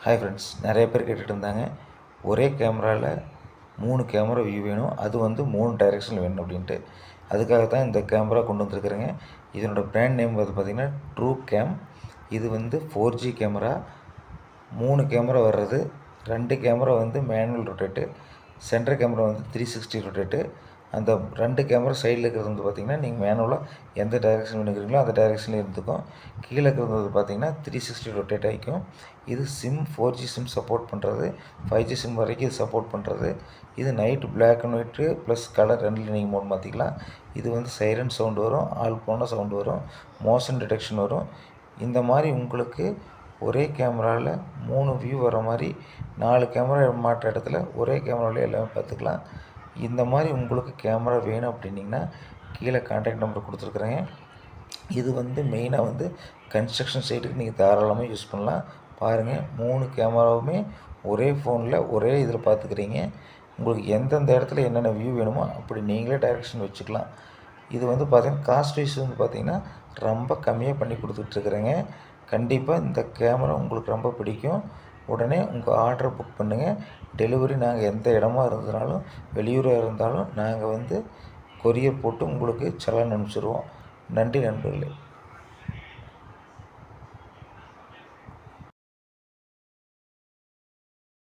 Hi friends, நிறைய பேர் கேட்டுட்டு இருந்தாங்க ஒரே கேமராவில் 3 கேமரா வியூ வேணும், அது வந்து 3 டைரெக்ஷனில் வேணும் அப்படின்ட்டு. அதுக்காக தான் இந்த கேமரா கொண்டு வந்துருக்குறேங்க. இதனோட பிராண்ட் நேம் வந்து பார்த்திங்கன்னா ட்ரூ கேம். இது வந்து 4G கேமரா. 3 கேமரா வர்றது, 2 கேமரா வந்து மேனுவல் ரொட்டேட்டு, சென்டர் கேமரா வந்து 360 ரொட்டேட்டு. அந்த 2 கேமரா சைடில் இருக்கிறது வந்து பார்த்திங்கன்னா நீங்கள் மேனுவலாக எந்த டைரெக்ஷன் வேணுங்கிறீங்களோ அந்த டைரெக்ஷனில் இருந்துக்கும். கீழே இருக்கிறது வந்து பார்த்திங்கன்னா 360 ரொட்டேட் ஆகிக்கும். இது சிம் 4G சிம் சப்போர்ட் பண்ணுறது, 5G சிம் வரைக்கும் இது சப்போர்ட் பண்ணுறது. இது night black and white plus colour ரெண்டில் நீங்கள் மோட் மாற்றிக்கலாம். இது வந்து சைரன் சவுண்டு வரும், ஆள் போன சவுண்டு வரும், மோஷன் டிடெக்ஷன் வரும். இந்த மாதிரி உங்களுக்கு ஒரே கேமராவில் 3 வியூ வர மாதிரி 4 கேமரா மாட்டுற இடத்துல ஒரே கேமராவிலே எல்லாமே பார்த்துக்கலாம். இந்த மாதிரி உங்களுக்கு கேமரா வேணும் அப்படின்னிங்கன்னா கீழே கான்டாக்ட் நம்பர் கொடுத்துருக்குறேங்க. இது வந்து மெயினாக வந்து கன்ஸ்ட்ரக்ஷன் சைட்டுக்கு நீங்கள் தாராளமாக யூஸ் பண்ணலாம். பாருங்கள், 3 கேமராவுமே ஒரே ஃபோனில் ஒரே இதில் பார்த்துக்கிறீங்க. உங்களுக்கு எந்தெந்த இடத்துல என்னென்ன வியூ வேணுமோ அப்படி நீங்களே டைரெக்ஷன் வச்சுக்கலாம். இது வந்து பார்த்திங்கன்னா காஸ்ட் வைஸ் வந்து பார்த்திங்கன்னா ரொம்ப கம்மியாக பண்ணி கொடுத்துட்ருக்குறேங்க. கண்டிப்பாக இந்த கேமரா உங்களுக்கு ரொம்ப பிடிக்கும். உடனே உங்கள் ஆர்டரை புக் பண்ணுங்கள். டெலிவரி நாங்கள் எந்த இடமா இருந்ததுனாலும், வெளியூராக இருந்தாலும் நாங்கள் வந்து கொரியர் போட்டு உங்களுக்கு செலான் அனுப்பிச்சிடுவோம். நன்றி நண்பர்களே.